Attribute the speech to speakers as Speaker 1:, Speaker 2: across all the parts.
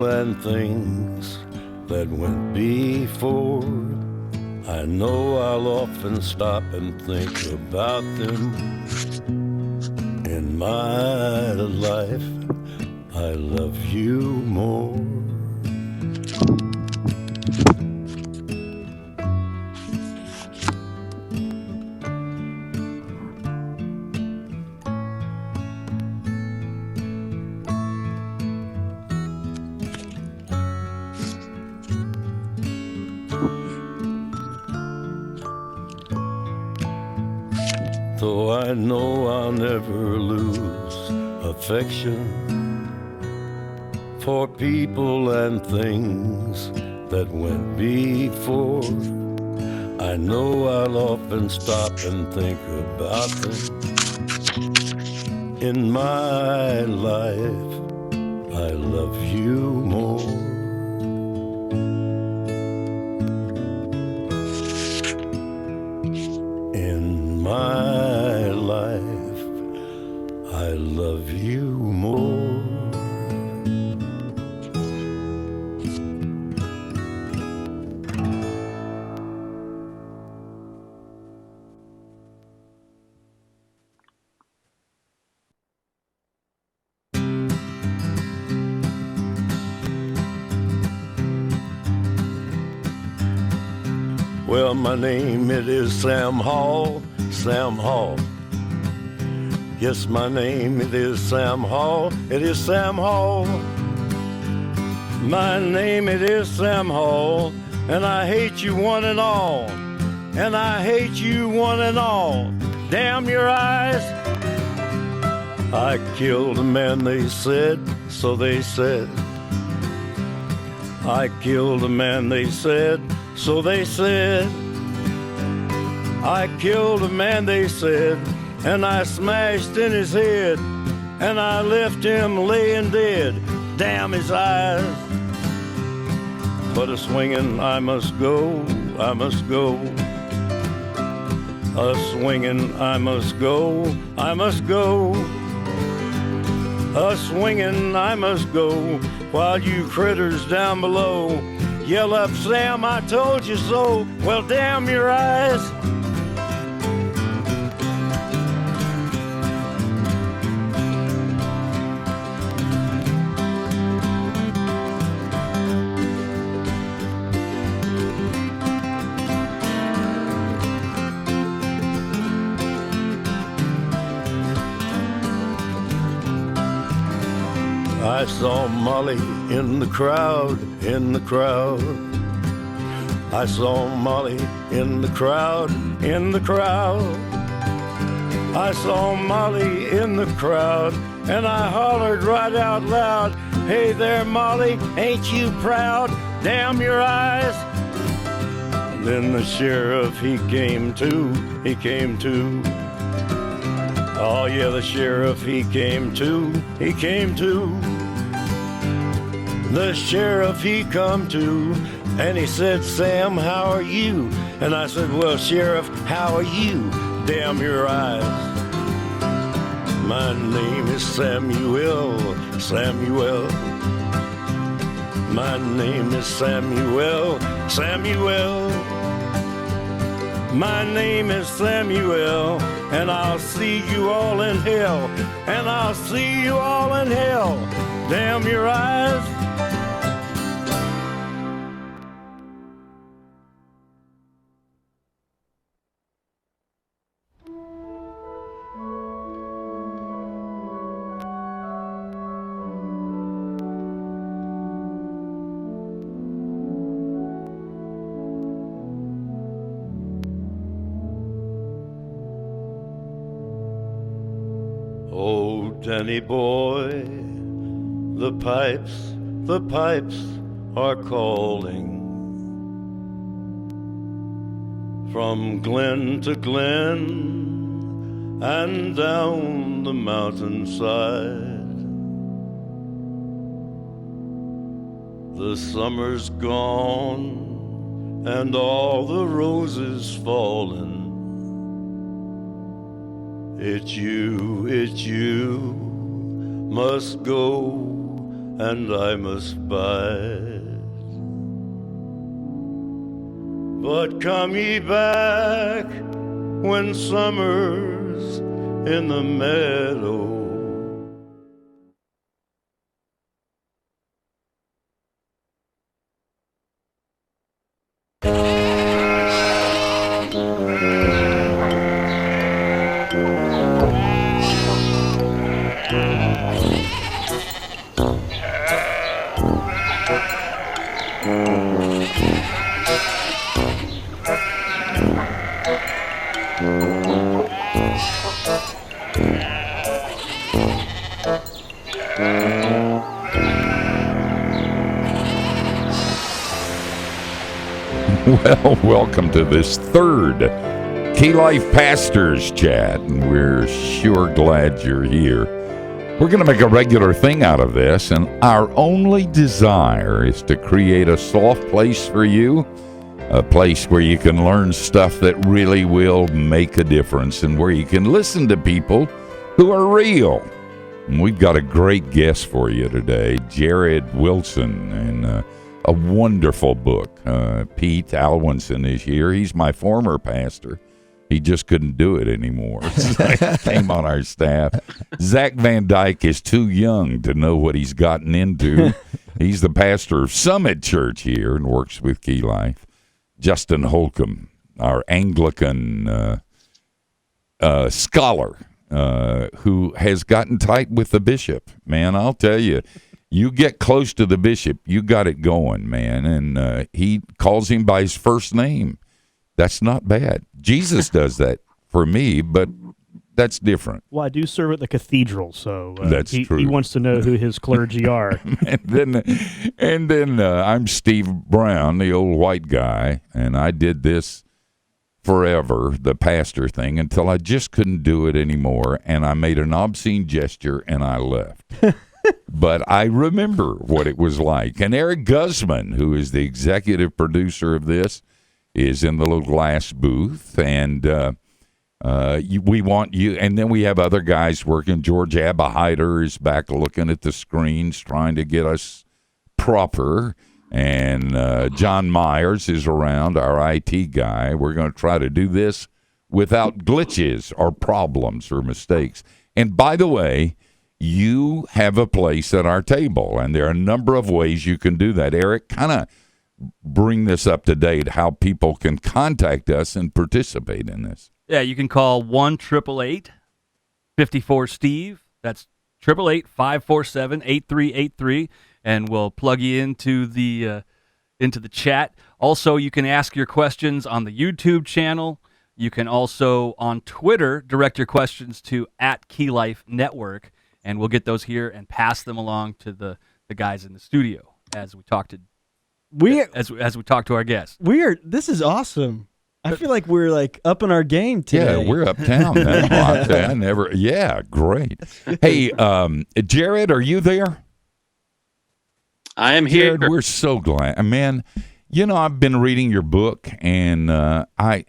Speaker 1: and things that went before. I know I'll often stop and think about them. In my life, I love you more. Though I know I'll never lose affection for people and things that went before. I know I'll often stop and think about them. In my life, I love you more. In my life, I love you more. Well, my name, it is Sam Hall, Sam Hall. Yes, my name, it is Sam Hall, it is Sam Hall. My name, it is Sam Hall, and I hate you one and all. And I hate you one and all. Damn your eyes. I killed a man, they said, so they said. I killed a man, they said, so they said. I killed a man, they said, and I smashed in his head, and I left him laying dead. Damn his eyes. But a-swinging I must go, I must go. A-swinging I must go, I must go. A-swinging I must go, while you critters down below yell up, Sam, I told you so. Well, damn your eyes. I saw Molly in the crowd, in the crowd. I saw Molly in the crowd, in the crowd. I saw Molly in the crowd, and I hollered right out loud, hey there, Molly, ain't you proud? Damn your eyes. And then the sheriff, he came to, he came to. Oh yeah, the sheriff, he came to, he came to. The sheriff, he come to, and he said, Sam, how are you? And I said, well, Sheriff, how are you? Damn your eyes. My name is Samuel, Samuel. My name is Samuel, Samuel. My name is Samuel, and I'll see you all in hell, and I'll see you all in hell. Damn your eyes. Oh, Danny boy, the pipes are calling. From glen to glen and down the mountainside. The summer's gone and all the roses fallen. It's you must go and I must bide. But come ye back when summer's in the meadow.
Speaker 2: Well, welcome to this third Key Life Pastors Chat, and we're sure glad you're here. We're going to make a regular thing out of this, and our only desire is to create a soft place for you, a place where you can learn stuff that really will make a difference, and where you can listen to people who are real. And we've got a great guest for you today, Jared Wilson, and a wonderful book. Pete Alwinson is here. He's my former pastor. He just couldn't do it anymore. So he came on our staff. Zach Van Dyke is too young to know what he's gotten into. He's the pastor of Summit Church here and works with Key Life. Justin Holcomb, our Anglican scholar, who has gotten tight with the bishop. Man, I'll tell you, you get close to the bishop, you got it going, man. And he calls him by his first name. That's not bad. Jesus does that for me, but that's different.
Speaker 3: Well, I do serve at the cathedral, so
Speaker 2: that's true.
Speaker 3: He wants to know who his clergy are.
Speaker 2: and then I'm Steve Brown, the old white guy, and I did this forever, the pastor thing, until I just couldn't do it anymore, and I made an obscene gesture, and I left. But I remember what it was like. And Eric Guzman, who is the executive producer of this, is in the little glass booth. And we want you. And then we have other guys working. George Abahider is back looking at the screens, trying to get us proper. And John Myers is around, our IT guy. We're going to try to do this without glitches or problems or mistakes. And by the way, you have a place at our table, and there are a number of ways you can do that. Eric, kind of bring this up to date, how people can contact us and participate in this.
Speaker 4: Yeah, you can call 1-888-54-STEVE. That's 888-547-8383, and we'll plug you into the chat. Also, you can ask your questions on the YouTube channel. You can also, on Twitter, direct your questions to @KeyLifeNetwork. And we'll get those here and pass them along to the guys in the studio as we talk to as we talk to our guests.
Speaker 5: This is awesome. I feel like we're like up in our game today.
Speaker 2: Yeah, we're uptown now. Yeah, great. Hey, Jared, are you there?
Speaker 6: I am here.
Speaker 2: Jared, we're so glad. Man, you know, I've been reading your book, and I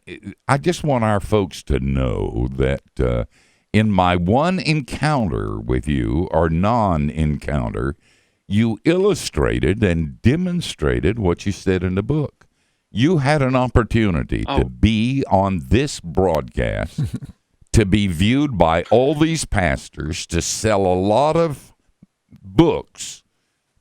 Speaker 2: just want our folks to know that in my one encounter with you, or non-encounter, you illustrated and demonstrated what you said in the book. You had an opportunity to be on this broadcast, to be viewed by all these pastors, to sell a lot of books,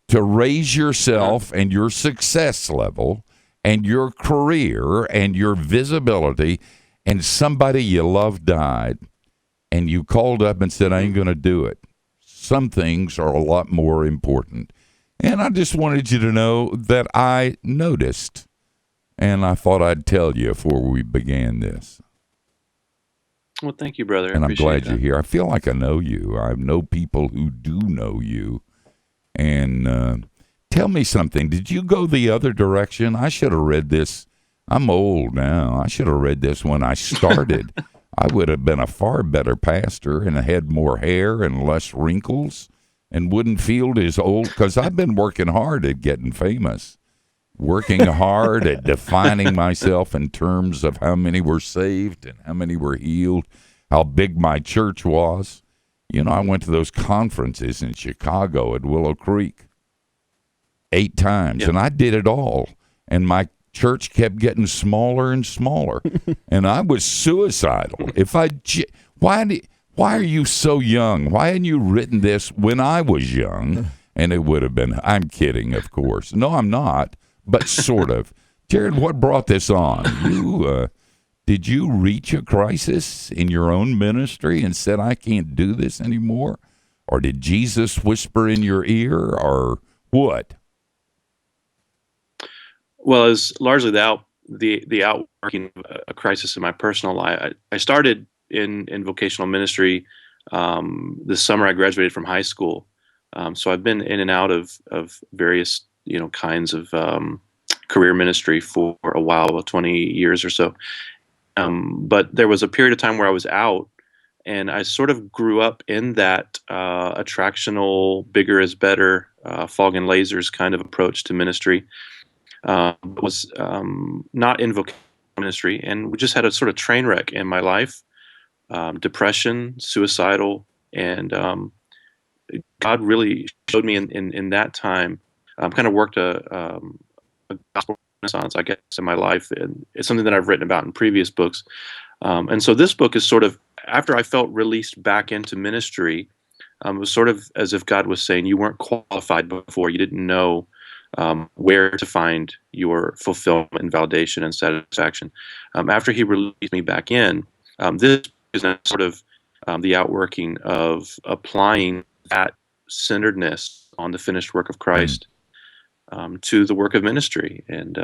Speaker 2: to raise yourself and your success level and your career and your visibility, and somebody you love died. And you called up and said, I ain't going to do it. Some things are a lot more important. And I just wanted you to know that I noticed. And I thought I'd tell you before we began this.
Speaker 6: Well, thank you, brother.
Speaker 2: And I'm glad you're here. I feel like I know you. I know people who do know you. And tell me something. Did you go the other direction? I should have read this. I'm old now. I should have read this when I started. I would have been a far better pastor and had more hair and less wrinkles and wouldn't feel as old, because I've been working hard at getting famous, working hard at defining myself in terms of how many were saved and how many were healed, how big my church was. You know, I went to those conferences in Chicago at Willow Creek. 8 times,
Speaker 6: Yeah.
Speaker 2: and I did it all. And my church kept getting smaller and smaller, and I was suicidal. Why are you so young? Why hadn't you written this when I was young? And it would have been. I'm kidding, of course. No, I'm not, but sort of. Jared, what brought this on? Did you reach a crisis in your own ministry and said, I can't do this anymore? Or did Jesus whisper in your ear, or what?
Speaker 6: Well, it's largely the outworking of a crisis in my personal life. I started in vocational ministry this summer. I graduated from high school, so I've been in and out of various kinds of career ministry for a while, about 20 years or so. But there was a period of time where I was out, and I sort of grew up in that attractional, bigger is better, fog and lasers kind of approach to ministry. Was not in vocational ministry, and we just had a sort of train wreck in my life, depression, suicidal, and God really showed me in that time. Kind of worked a gospel renaissance, I guess, in my life, and it's something that I've written about in previous books. And so this book is sort of, after I felt released back into ministry, it was sort of as if God was saying, you weren't qualified before, you didn't know where to find your fulfillment and validation and satisfaction. After he released me back in, this is now sort of the outworking of applying that centeredness on the finished work of Christ to the work of ministry. And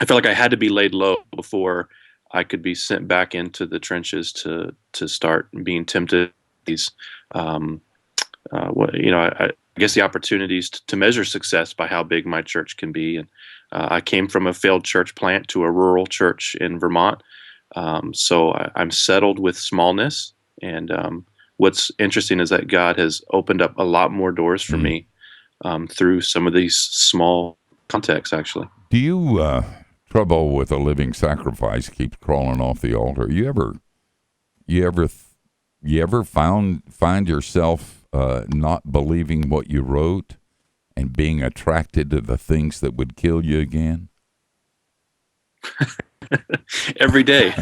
Speaker 6: I felt like I had to be laid low before I could be sent back into the trenches to start being tempted. These, I guess the opportunities to measure success by how big my church can be. And I came from a failed church plant to a rural church in Vermont. So I'm settled with smallness. And what's interesting is that God has opened up a lot more doors for me through some of these small contexts, actually.
Speaker 2: Do you trouble with a living sacrifice keeps crawling off the altar? You ever find yourself not believing what you wrote and being attracted to the things that would kill you again?
Speaker 6: Every day,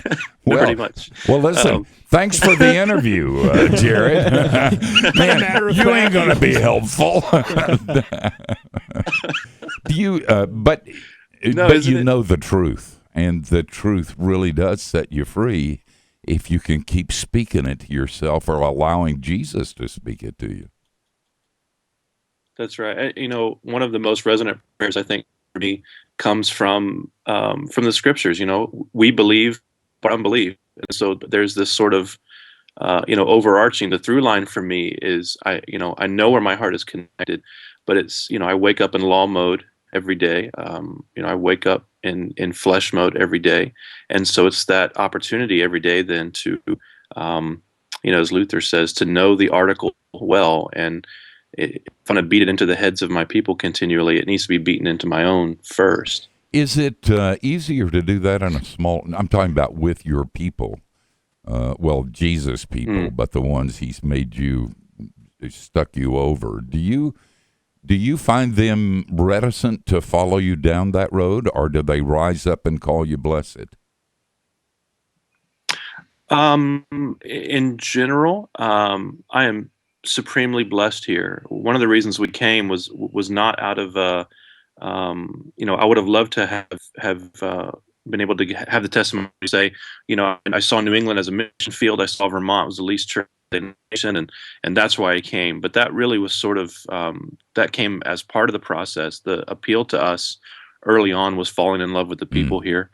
Speaker 6: pretty much.
Speaker 2: Well, listen, thanks for the interview, Jared. Man, you ain't going to be helpful. Do you? But you know the truth, and the truth really does set you free if you can keep speaking it to yourself or allowing Jesus to speak it to you.
Speaker 6: That's right. One of the most resonant prayers, I think, for me comes from the scriptures. We believe but unbelieve. And so there's this sort of, overarching, the through line for me is I know where my heart is connected, but it's, I wake up in law mode every day. I wake up in flesh mode every day. And so it's that opportunity every day then to, as Luther says, to know the article well. And if I'm going to beat it into the heads of my people continually, it needs to be beaten into my own first.
Speaker 2: Is it easier to do that in a small, I'm talking about with your people, Jesus people, but the ones he's made you, stuck you over. Do you find them reticent to follow you down that road, or do they rise up and call you blessed?
Speaker 6: In general, I am supremely blessed here. One of the reasons we came was not out of I would have loved to have been able to have the testimony to say, I saw New England as a mission field. I saw Vermont was the least church in the nation, and that's why I came. But that really was sort of that came as part of the process. The appeal to us early on was falling in love with the people here.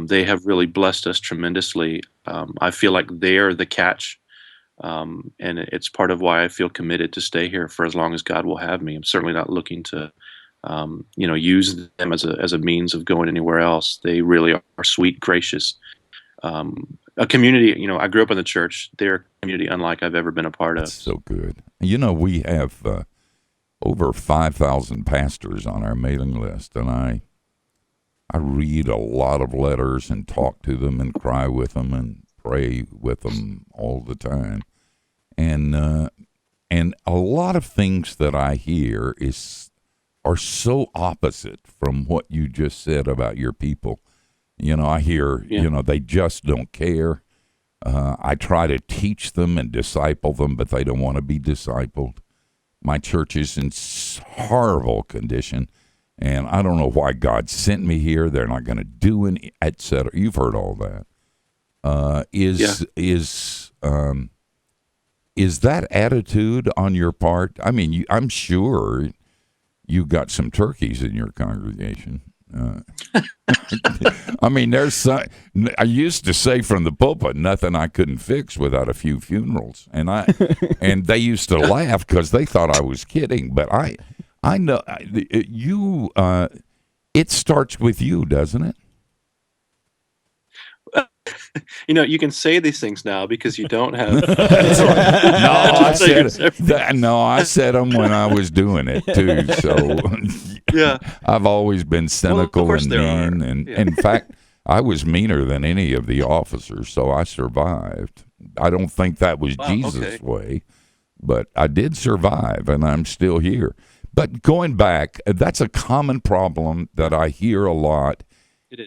Speaker 6: They have really blessed us tremendously. I feel like they're the catch. And it's part of why I feel committed to stay here for as long as God will have me. I'm certainly not looking to, use them as a means of going anywhere else. They really are sweet, gracious, a community. I grew up in the church. They're a community unlike I've ever been a part of.
Speaker 2: That's so good. We have over 5,000 pastors on our mailing list, and I read a lot of letters and talk to them and cry with them and pray with them all the time. And a lot of things that I hear is are so opposite from what you just said about your people. I hear, they just don't care. I try to teach them and disciple them, but they don't want to be discipled. My church is in horrible condition, and I don't know why God sent me here. They're not going to do any, etc. You've heard all that. Is that attitude on your part? I mean, I'm sure you got some turkeys in your congregation. I mean, I used to say from the pulpit, nothing I couldn't fix without a few funerals, and they used to laugh because they thought I was kidding. But I know you. It starts with you, doesn't it?
Speaker 6: You can say these things now because you don't have.
Speaker 2: I said them when I was doing it too. So
Speaker 6: yeah,
Speaker 2: I've always been cynical and mean, and in fact, I was meaner than any of the officers, so I survived. I don't think that was Jesus' way, but I did survive, and I'm still here. But going back, that's a common problem that I hear a lot.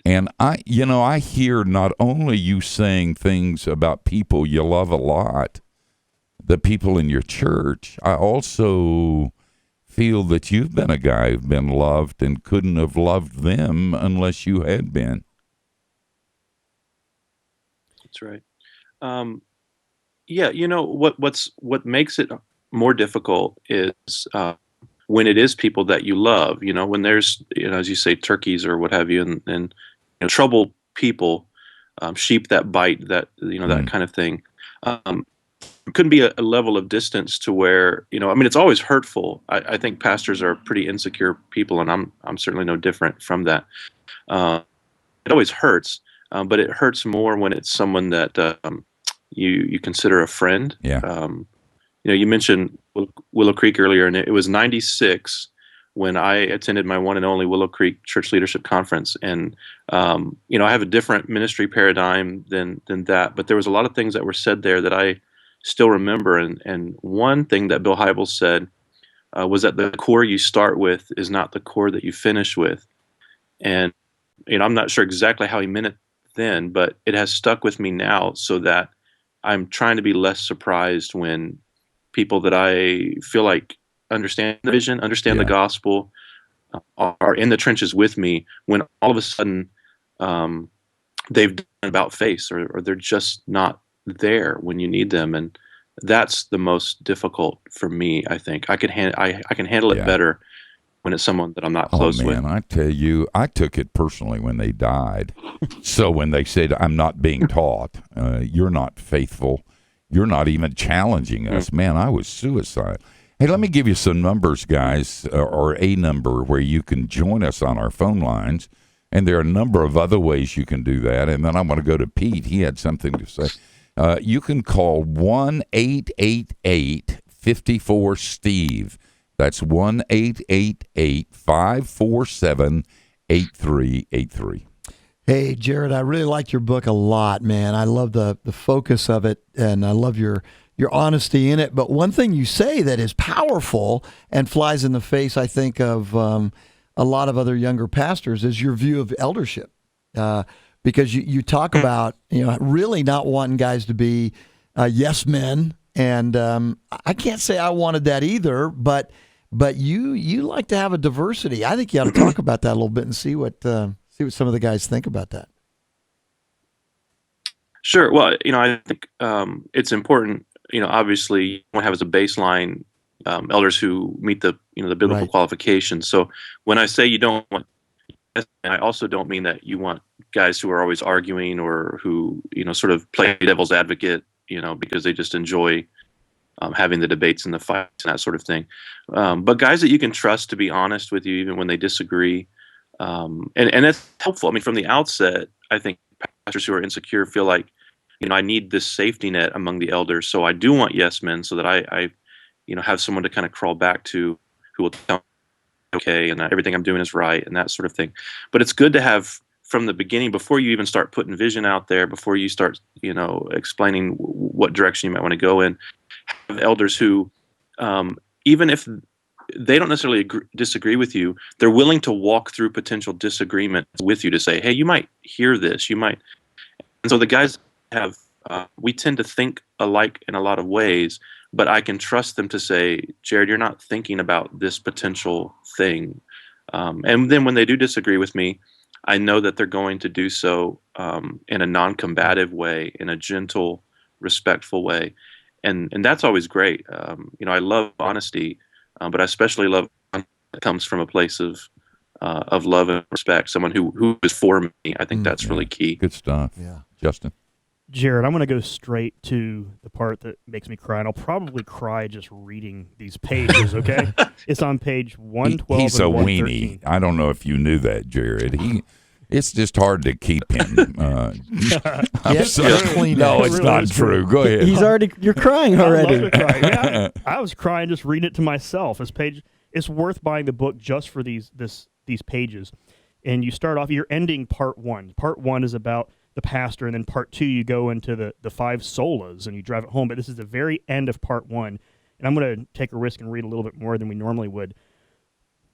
Speaker 2: And I hear not only you saying things about people you love a lot, the people in your church, I also feel that you've been a guy who's been loved and couldn't have loved them unless you had been.
Speaker 6: That's right. What makes it more difficult is when it is people that you love, when there's, as you say, turkeys or what have you, and troubled people, sheep that bite, that, that kind of thing. It couldn't be a level of distance to where, it's always hurtful. I think pastors are pretty insecure people, and I'm certainly no different from that. It always hurts, but it hurts more when it's someone that you consider a friend.
Speaker 2: Yeah.
Speaker 6: You mentioned Willow Creek earlier, and it was 96 when I attended my one and only Willow Creek Church Leadership Conference. And, I have a different ministry paradigm than that, but there was a lot of things that were said there that I still remember. And one thing that Bill Hybels said was that the core you start with is not the core that you finish with. And, I'm not sure exactly how he meant it then, but it has stuck with me now, so that I'm trying to be less surprised when people that I feel like understand the vision, understand the gospel, are in the trenches with me, when all of a sudden they've done about face, or they're just not there when you need them. And that's the most difficult for me. I think I can handle it better when it's someone that I'm not close with.
Speaker 2: Oh man, I tell you, I took it personally when they died. So when they said, I'm not being taught, you're not faithful, you're not even challenging us, man, I was suicidal. Hey, let me give you some numbers, guys, or a number where you can join us on our phone lines. And there are a number of other ways you can do that. And then I want to go to Pete. He had something to say. You can call 1-888-54-STEVE. That's 1-888-547-8383.
Speaker 7: Hey, Jared, I really like your book a lot, man. I love the focus of it, and I love your honesty in it. But one thing you say that is powerful and flies in the face, I think, of a lot of other younger pastors is your view of eldership. Because you talk about, really not wanting guys to be yes men. And I can't say I wanted that either, but you like to have a diversity. I think you ought to talk about that a little bit and see what some of the guys think about that.
Speaker 6: Sure. Well, I think it's important. Obviously, you want to have as a baseline elders who meet the the biblical qualifications. So when I say you don't want, I also don't mean that you want guys who are always arguing, or who sort of play devil's advocate, because they just enjoy having the debates and the fights and that sort of thing. But guys that you can trust to be honest with you even when they disagree, and that's helpful. I mean, from the outset, I think pastors who are insecure feel like, I need this safety net among the elders. So I do want yes men, so that I have someone to kind of crawl back to, who will tell me, okay, and everything I'm doing is right, and that sort of thing. But it's good to have from the beginning, before you even start putting vision out there, before you start, explaining what direction you might want to go in, have elders who, even if they don't necessarily disagree with you. They're willing to walk through potential disagreements with you to say, hey, you might hear this, you might. And so the guys have, we tend to think alike in a lot of ways, but I can trust them to say, Jared, you're not thinking about this potential thing. And then when they do disagree with me, I know that they're going to do so in a non-combative way, in a gentle, respectful way. And that's always great. I love honesty, but I especially love that comes from a place of love and respect. Someone who is for me. I think that's really key.
Speaker 2: Good stuff.
Speaker 7: Yeah.
Speaker 2: Justin.
Speaker 3: Jared, I'm going to go straight to the part that makes me cry, and I'll probably cry just reading these pages, okay? It's on page 112
Speaker 2: He's a
Speaker 3: and
Speaker 2: weenie.
Speaker 3: 113.
Speaker 2: I don't know if you knew that, Jared. It's just hard to keep him. I'm sorry. No, it's
Speaker 3: It really
Speaker 2: not
Speaker 3: is
Speaker 2: true. Go ahead.
Speaker 5: You're crying
Speaker 3: I
Speaker 5: already.
Speaker 3: love to cry. Yeah, I was crying just reading it to myself. It's worth buying the book just for these pages. And you start off, you're ending part 1. Part 1 is about the pastor, and then part 2 you go into the 5 solas and you drive it home. But this is the very end of part 1, and I'm going to take a risk and read a little bit more than we normally would.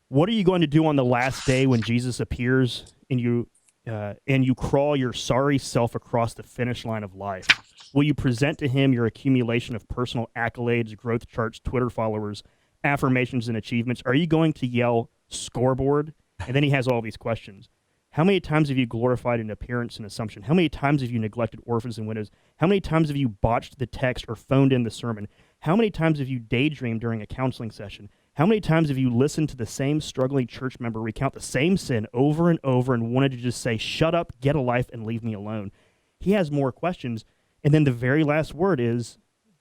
Speaker 3: What are you going to do on the last day when Jesus appears and you crawl your sorry self across the finish line of life? Will you present to him your accumulation of personal accolades, growth charts, Twitter followers, affirmations, and achievements? Are you going to yell scoreboard? And then he has all these questions. How many times have you glorified an appearance and assumption? How many times have you neglected orphans and widows? How many times have you botched the text or phoned in the sermon? How many times have you daydreamed during a counseling session? How many times have you listened to the same struggling church member recount the same sin over and over and wanted to just say, shut up, get a life, and leave me alone? He has more questions. And then the very last word is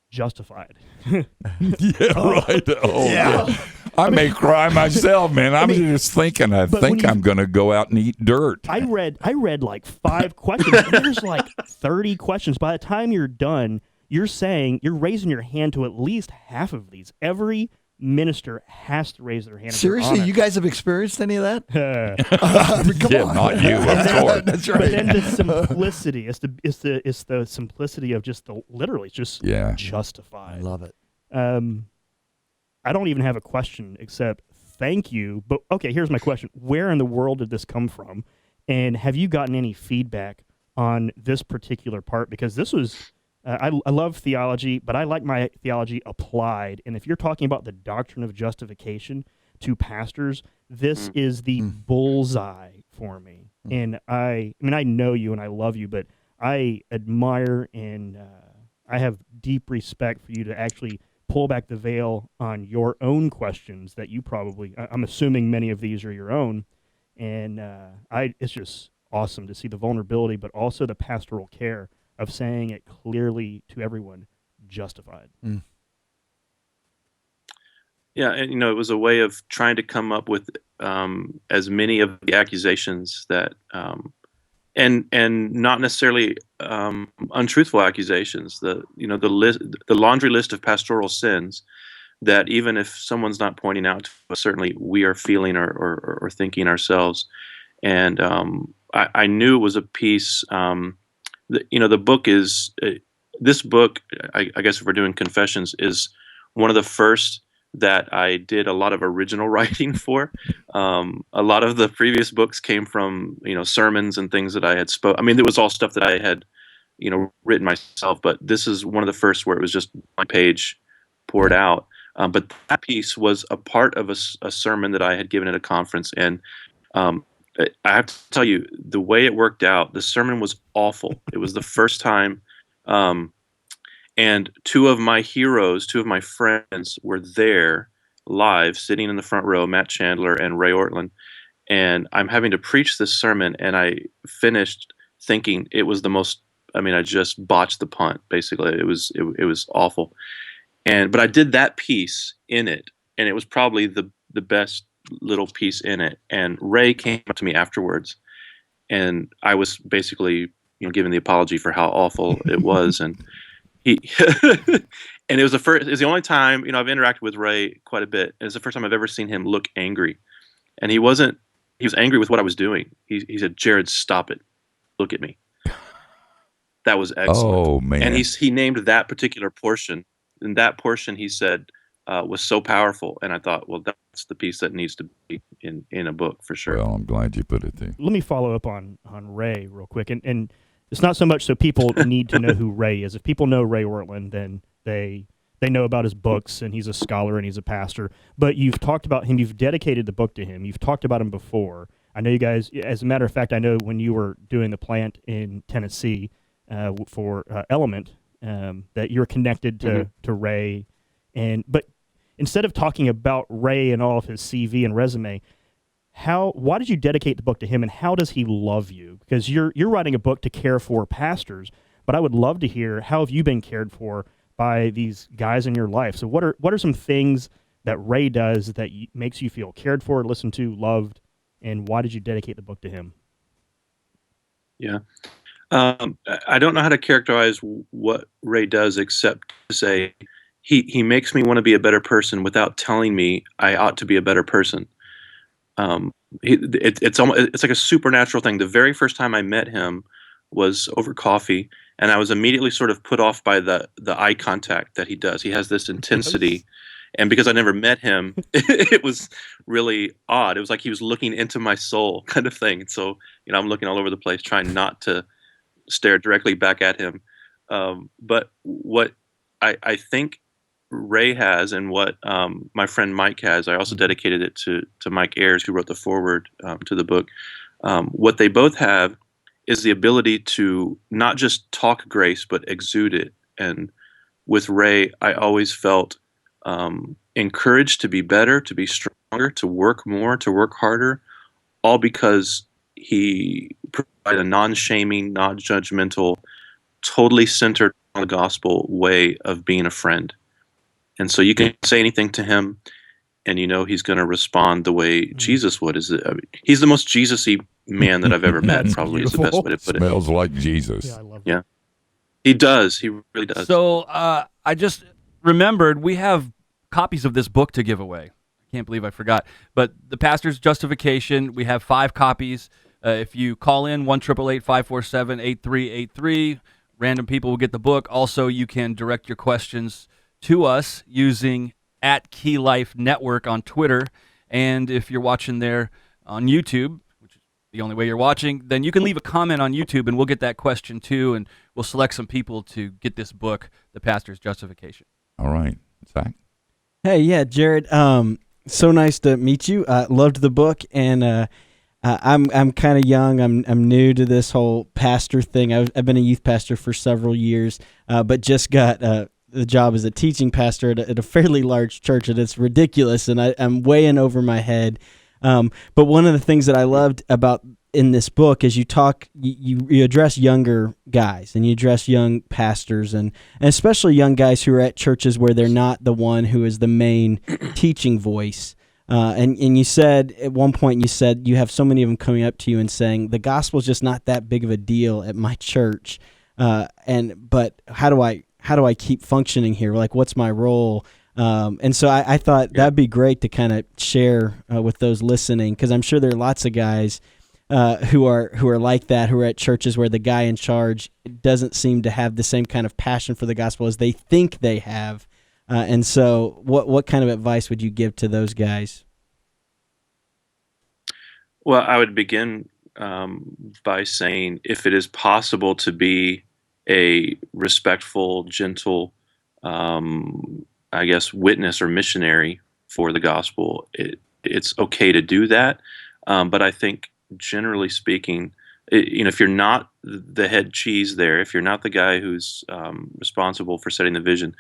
Speaker 3: justified.
Speaker 2: Yeah, right. Oh, yeah. I may cry myself, man. I'm just thinking. I think I'm going to go out and eat dirt.
Speaker 3: I read like 5 questions. There's like 30 questions. By the time you're done, you're raising your hand to at least half of these. Every minister has to raise their hand.
Speaker 7: Seriously, you guys have experienced any of that?
Speaker 2: Come on. Not you, of course.
Speaker 7: That's right.
Speaker 3: But then the simplicity, it's the simplicity of just literally just justified.
Speaker 7: I love it.
Speaker 3: I don't even have a question except thank you. But okay, here's my question. Where in the world did this come from? And have you gotten any feedback on this particular part? Because this was, I love theology, but I like my theology applied. And if you're talking about the doctrine of justification to pastors, this is the bullseye for me. And I know you and I love you, but I admire and I have deep respect for you to actually pull back the veil on your own questions that you probably, I'm assuming many of these are your own. And it's just awesome to see the vulnerability, but also the pastoral care of saying it clearly to everyone, justified.
Speaker 6: Yeah, and it was a way of trying to come up with as many of the accusations that, and not necessarily untruthful accusations. The laundry list of pastoral sins that even if someone's not pointing out to us, certainly we are feeling or thinking ourselves. And I knew it was a piece. The book is this book. I guess if we're doing confessions, is one of the first that I did a lot of original writing for. A lot of the previous books came from sermons and things that I had spoke. I mean, it was all stuff that I had written myself. But this is one of the first where it was just one page poured out. But that piece was a part of a sermon that I had given at a conference, and I have to tell you, the way it worked out, the sermon was awful. It was the first time, and two of my friends were there live, sitting in the front row, Matt Chandler and Ray Ortland, and I'm having to preach this sermon, and I finished thinking it was the most, I just botched the punt, basically. It was awful. But I did that piece in it, and it was probably the best little piece in it. And Ray came up to me afterwards, and I was basically, giving the apology for how awful it was. And he, and it was the only time, I've interacted with Ray quite a bit. It was the first time I've ever seen him look angry. And he was angry with what I was doing. He said, "Jared, stop it. Look at me." That was excellent.
Speaker 2: Oh, man.
Speaker 6: And he named that particular portion. In that portion, he said, was so powerful. And I thought, well, that's the piece that needs to be in a book for sure.
Speaker 2: Well, I'm glad you put it there.
Speaker 3: Let me follow up on Ray real quick, and it's not so much so people need to know who Ray is. If people know Ray Ortlund, then they know about his books, and he's a scholar and he's a pastor. But you've talked about him. You've dedicated the book to him. You've talked about him before. I know you guys. As a matter of fact, I know when you were doing the plant in Tennessee for Element, that you're connected to Ray, but instead of talking about Ray and all of his CV and resume, why did you dedicate the book to him, and how does he love you? Because you're writing a book to care for pastors, but I would love to hear, how have you been cared for by these guys in your life? So what are some things that Ray does that makes you feel cared for, listened to, loved, and why did you dedicate the book to him?
Speaker 6: Yeah. I don't know how to characterize what Ray does except to say he makes me want to be a better person without telling me I ought to be a better person. It's like a supernatural thing. The very first time I met him was over coffee, and I was immediately sort of put off by the eye contact that he does. He has this intensity, and because I never met him, it was really odd. It was like he was looking into my soul, kind of thing. So I'm looking all over the place, trying not to stare directly back at him. But what I think Ray has, and what my friend Mike has, I also dedicated it to Mike Ayers, who wrote the foreword to the book. What they both have is the ability to not just talk grace, but exude it. And with Ray, I always felt encouraged to be better, to be stronger, to work more, to work harder, all because he provided a non-shaming, non-judgmental, totally centered on the gospel way of being a friend. And so you can say anything to him, and he's going to respond the way Jesus would. He's the most Jesus-y man that I've ever met, probably is the best way to put it.
Speaker 2: Smells like Jesus.
Speaker 3: Yeah, I love that.
Speaker 6: Yeah. He does. He really does.
Speaker 4: So I just remembered we have copies of this book to give away. I can't believe I forgot. But the Pastor's Justification, we have 5 copies. If you call in 1-888-547-8383, random people will get the book. Also, you can direct your questions to us using @KeyLife Network on Twitter. And if you're watching there on YouTube, which is the only way you're watching, then you can leave a comment on YouTube, and we'll get that question too, and we'll select some people to get this book, The Pastor's Justification.
Speaker 2: All right. Zach?
Speaker 5: Hey, yeah, Jared. So nice to meet you. Loved the book, and I'm kind of young. I'm new to this whole pastor thing. I've been a youth pastor for several years, but just got the job as a teaching pastor at a fairly large church, and it's ridiculous, and I'm way in over my head. But one of the things that I loved about in this book is you address younger guys, and you address young pastors, and especially young guys who are at churches where they're not the one who is the main teaching voice. And you said at one point, you have so many of them coming up to you and saying, the gospel is just not that big of a deal at my church. But how do I keep functioning here? Like, what's my role? And so I thought that'd be great to kind of share with those listening, because I'm sure there are lots of guys who are like that, who are at churches where the guy in charge doesn't seem to have the same kind of passion for the gospel as they think they have. And so what kind of advice would you give to those guys?
Speaker 6: Well, I would begin by saying, if it is possible to be a respectful, gentle, witness or missionary for the gospel, it's okay to do that. But I think, generally speaking, if you're not the head cheese there, if you're not the guy who's responsible for setting the vision,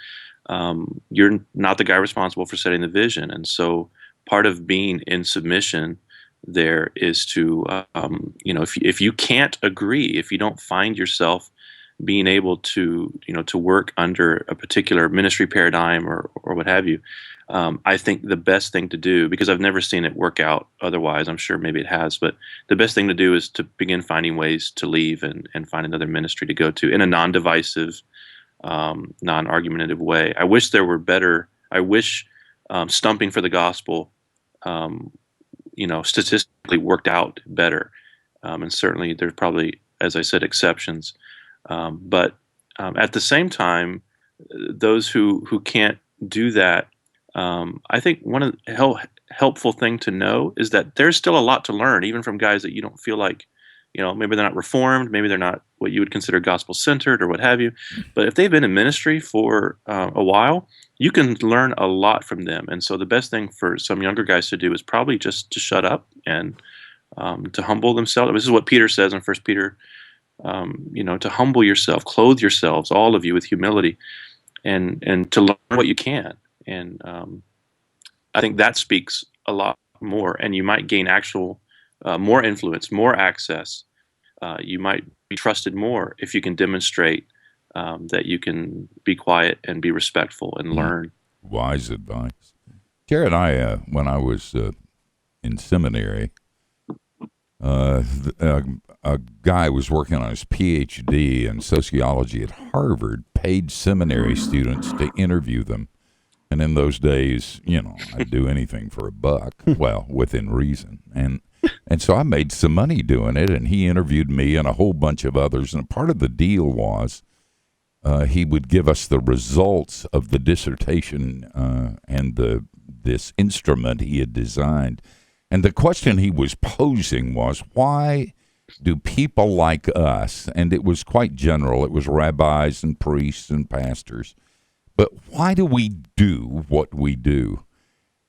Speaker 6: you're not the guy responsible for setting the vision. And so part of being in submission there is to, if you can't agree, if you don't find yourself being able to work under a particular ministry paradigm or what have you, I think the best thing to do, because I've never seen it work out otherwise, I'm sure maybe it has, but the best thing to do is to begin finding ways to leave and find another ministry to go to in a non-divisive, non-argumentative way. I wish there were better. I wish stumping for the gospel, statistically worked out better. And certainly there's probably, as I said, exceptions. But at the same time, those who can't do that, I think one of the helpful thing to know is that there's still a lot to learn, even from guys that you don't feel like, maybe they're not reformed, maybe they're not what you would consider gospel-centered or what have you. But if they've been in ministry for a while, you can learn a lot from them. And so the best thing for some younger guys to do is probably just to shut up and to humble themselves. This is what Peter says in 1 Peter, to humble yourself, clothe yourselves, all of you, with humility, and to learn what you can. And I think that speaks a lot more, and you might gain actual more influence, more access. You might be trusted more if you can demonstrate that you can be quiet and be respectful and learn.
Speaker 2: Wise advice. Jared, when I was in seminary, a guy was working on his PhD in sociology at Harvard, paid seminary students to interview them. And in those days, I'd do anything for $1, well, within reason. And so I made some money doing it, and he interviewed me and a whole bunch of others. And part of the deal was he would give us the results of the dissertation and this instrument he had designed. And the question he was posing was, why do people like us, and it was quite general, it was rabbis and priests and pastors, but why do we do what we do?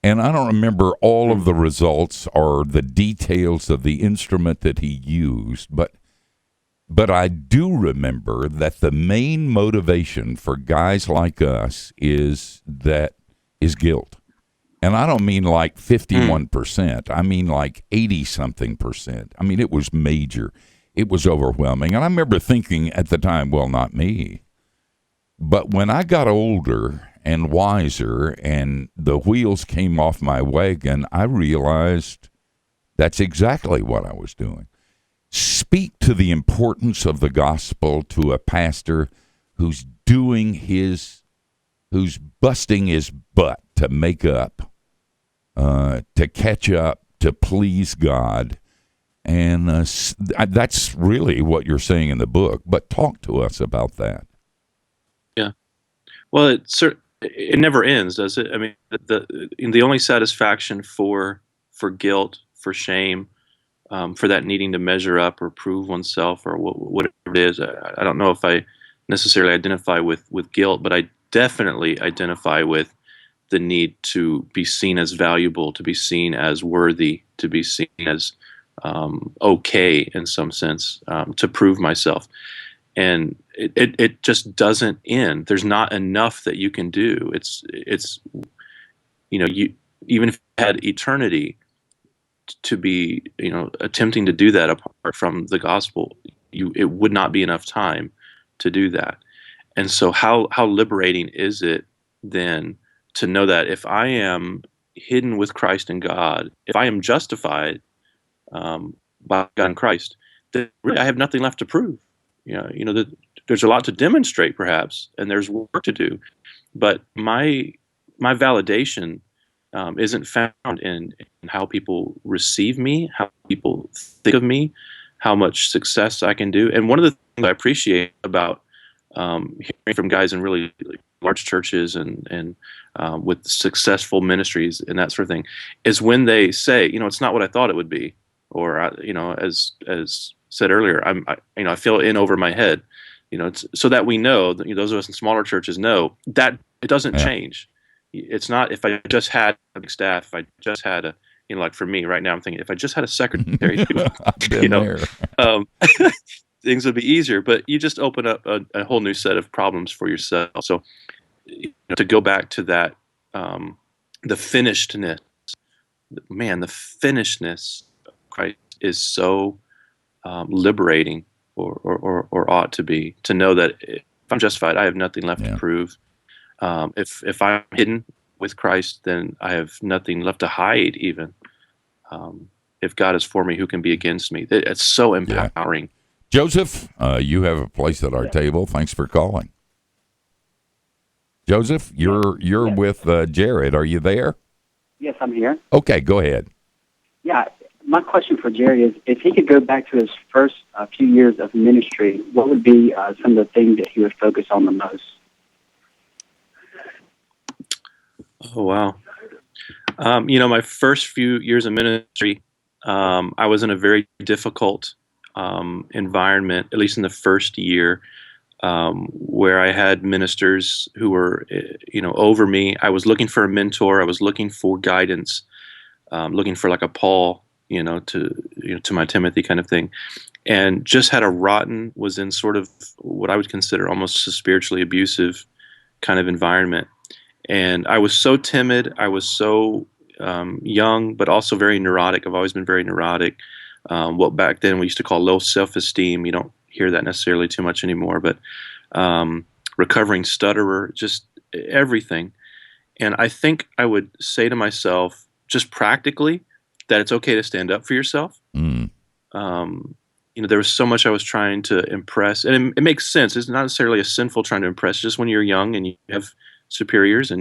Speaker 2: And I don't remember all of the results or the details of the instrument that he used, but I do remember that the main motivation for guys like us is guilt. And I don't mean like 51%. I mean like 80-something%. I mean, it was major. It was overwhelming. And I remember thinking at the time, well, not me. But when I got older and wiser and the wheels came off my wagon, I realized that's exactly what I was doing. Speak to the importance of the gospel to a pastor who's busting his butt to make up, to catch up, to please God. And that's really what you're saying in the book. But talk to us about that.
Speaker 6: Yeah. Well, it never ends, does it? I mean, the only satisfaction for guilt, for shame, for that needing to measure up or prove oneself or whatever it is. I don't know if I necessarily identify with guilt, but I definitely identify with the need to be seen as valuable, to be seen as worthy, to be seen as okay in some sense, to prove myself. And it just doesn't end. There's not enough that you can do. It's you, even if you had eternity to be attempting to do that apart from the gospel, it would not be enough time to do that. And so how liberating is it then to know that if I am hidden with Christ in God, if I am justified by God in Christ, then really I have nothing left to prove. There's a lot to demonstrate perhaps, and there's work to do, but my validation isn't found in how people receive me, how people think of me, how much success I can do. And one of the things I appreciate about hearing from guys in really large churches and with successful ministries and that sort of thing is when they say, it's not what I thought it would be, or as said earlier, I feel in over my head, so that we know that those of us in smaller churches know that it doesn't change. It's not if I just had a big staff, if I just had a, like for me right now, I'm thinking if I just had a secretary, things would be easier. But you just open up a whole new set of problems for yourself. So to go back to that, the finishedness, man, the finishedness of Christ is so liberating, or ought to be, to know that if I'm justified, I have nothing left to prove. If I'm hidden with Christ, then I have nothing left to hide even. If God is for me, who can be against me? It's so empowering.
Speaker 2: Yeah. Joseph, you have a place at our table. Thanks for calling. Joseph, you're with Jared. Are you there?
Speaker 8: Yes, I'm here.
Speaker 2: Okay, go ahead.
Speaker 8: Yeah, my question for Jerry is, if he could go back to his first few years of ministry, what would be some of the things that he would focus on the most?
Speaker 6: Oh, wow. My first few years of ministry, I was in a very difficult environment, at least in the first year, where I had ministers who were, over me. I was looking for a mentor. I was looking for guidance, looking for like a Paul, to my Timothy kind of thing, and just was in sort of what I would consider almost a spiritually abusive kind of environment. And I was so timid. I was so young, but also very neurotic. I've always been very neurotic. What back then we used to call low self-esteem. You don't hear that necessarily too much anymore, but recovering stutterer, just everything. And I think I would say to myself, just practically, that it's okay to stand up for yourself. There was so much I was trying to impress, and it makes sense. It's not necessarily a sinful trying to impress, just when you're young and you have superiors,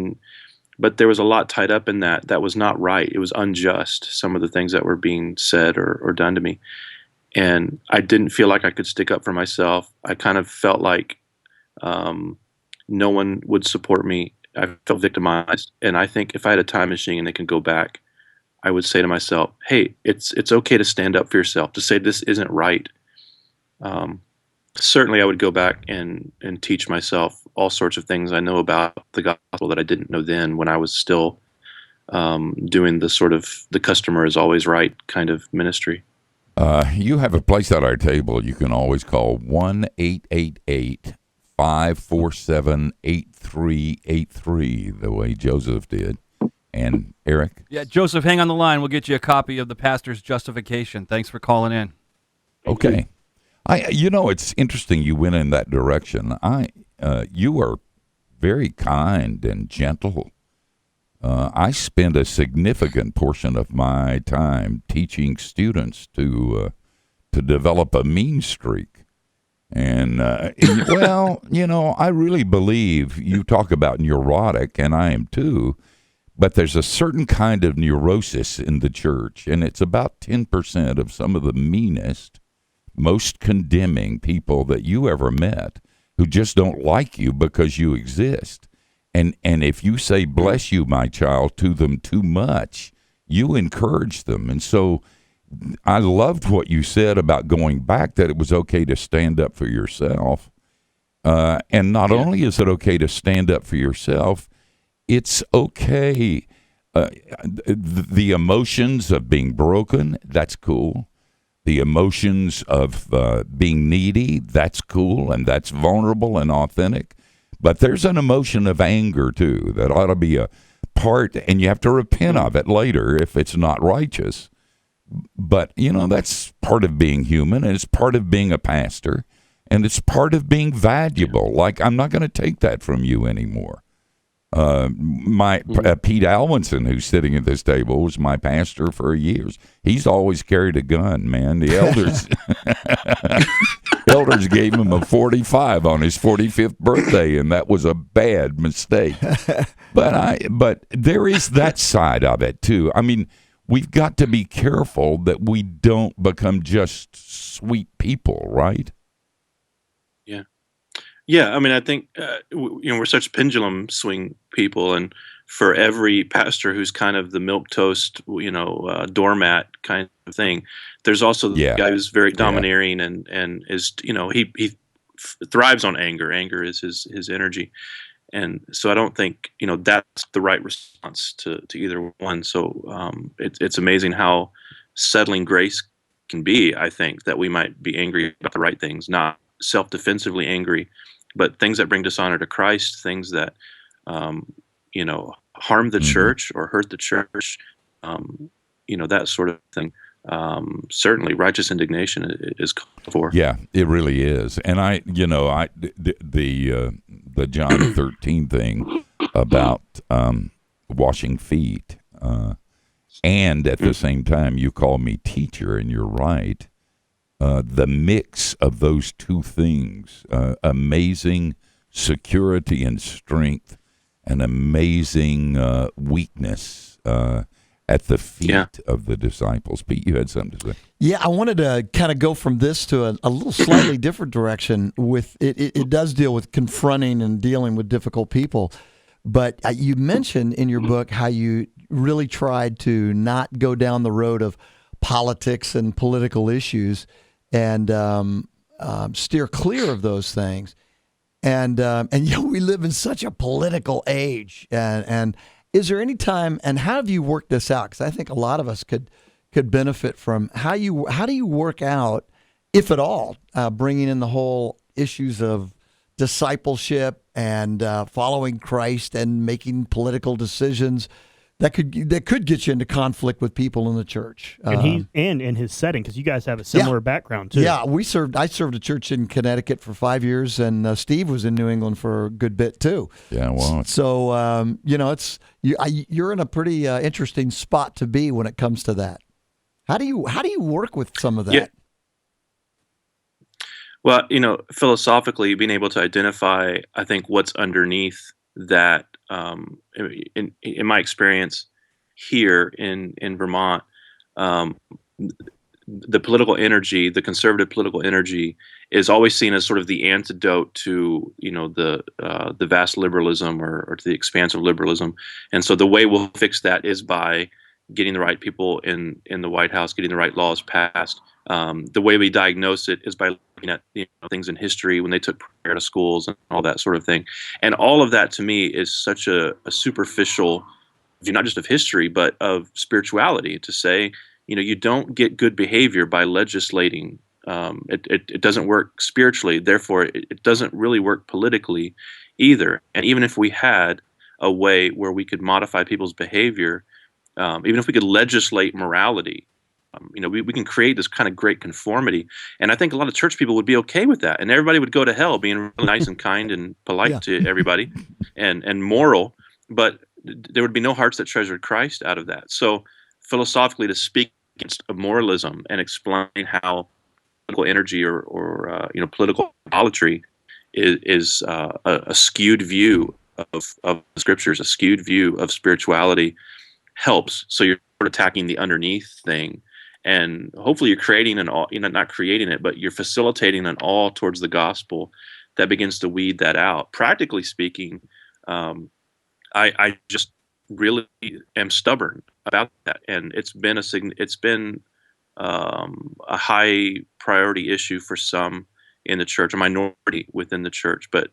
Speaker 6: but there was a lot tied up in that was not right. It was unjust, some of the things that were being said or done to me. And I didn't feel like I could stick up for myself. I kind of felt like no one would support me. I felt victimized. And I think if I had a time machine and it can go back, I would say to myself, hey, it's okay to stand up for yourself, to say this isn't right. Certainly I would go back and teach myself all sorts of things I know about the gospel that I didn't know then, when I was still doing the sort of the customer is always right kind of ministry.
Speaker 2: You have a place at our table. You can always call 1-888-547-8383, the way Joseph did. And Eric?
Speaker 4: Yeah, Joseph, hang on the line. We'll get you a copy of the Pastor's Justification. Thanks for calling in.
Speaker 2: Okay. It's interesting you went in that direction. You are very kind and gentle. I spend a significant portion of my time teaching students to develop a mean streak. And, I really believe you talk about neurotic, and I am too, but there's a certain kind of neurosis in the church, and it's about 10% of some of the meanest, most condemning people that you ever met, who just don't like you because you exist. And if you say, bless you, my child, to them too much, you encourage them. And so I loved what you said about going back, that it was okay to stand up for yourself. And not only is it okay to stand up for yourself, it's okay. The emotions of being broken, that's cool. The emotions of being needy, that's cool, and that's vulnerable and authentic. But there's an emotion of anger, too, that ought to be a part, and you have to repent of it later if it's not righteous. But, that's part of being human, and it's part of being a pastor, and it's part of being valuable. Like, I'm not going to take that from you anymore. Pete Alwinson, who's sitting at this table, was my pastor for years. He's always carried a gun, man. The elders gave him a 45 on his 45th birthday, and that was a bad mistake. But there is that side of it too. I mean, we've got to be careful that we don't become just sweet people, right?
Speaker 6: Yeah, I mean, I think we're such pendulum swing people, and for every pastor who's kind of the milquetoast, doormat kind of thing, there's also the guy who's very domineering and is, he thrives on anger. Anger is his energy, and so I don't think that's the right response to either one. So it's amazing how settling grace can be. I think that we might be angry about the right things, not self-defensively angry, but things that bring dishonor to Christ, things that, harm the church or hurt the church, that sort of thing. Certainly righteous indignation is called for.
Speaker 2: Yeah, it really is. And the John 13 thing about washing feet, and at the same time, you call me teacher, and you're right. The mix of those two things, amazing security and strength, and amazing weakness at the feet of the disciples. Pete, you had something to say.
Speaker 7: Yeah, I wanted to kind of go from this to a little slightly different direction. With it does deal with confronting and dealing with difficult people. But you mentioned in your book how you really tried to not go down the road of politics and political issues and steer clear of those things. And we live in such a political age. And is there any time, and how have you worked this out? Because I think a lot of us could benefit from how do you work out, if at all, bringing in the whole issues of discipleship and following Christ and making political decisions that could get you into conflict with people in the church.
Speaker 3: And in his setting, because you guys have a similar background too.
Speaker 7: Yeah, I served a church in Connecticut for 5 years, and Steve was in New England for a good bit too.
Speaker 2: Yeah, well,
Speaker 7: so you're in a pretty interesting spot to be when it comes to that. How do you work with some of that?
Speaker 6: Yeah. Well, philosophically, being able to identify, I think, what's underneath that, in my experience here in Vermont, the political energy, the conservative political energy, is always seen as sort of the antidote to the vast liberalism or to the expansive liberalism. And so the way we'll fix that is by getting the right people in the White House, getting the right laws passed. The way we diagnose it is by looking at things in history when they took prayer to schools and all that sort of thing. And all of that to me is such a superficial view, not just of history, but of spirituality, to say, you don't get good behavior by legislating. It doesn't work spiritually. Therefore, it doesn't really work politically either. And even if we had a way where we could modify people's behavior, even if we could legislate morality, we can create this kind of great conformity. And I think a lot of church people would be okay with that. And everybody would go to hell being really nice and kind and polite to everybody and moral. But there would be no hearts that treasured Christ out of that. So philosophically, to speak against moralism and explain how political energy or political idolatry is a skewed view of the scriptures, a skewed view of spirituality, helps. So you're attacking the underneath thing. And hopefully you're creating not creating it, but you're facilitating an all towards the gospel that begins to weed that out. Practically speaking, I just really am stubborn about that, and it's been a high priority issue for some in the church, a minority within the church. But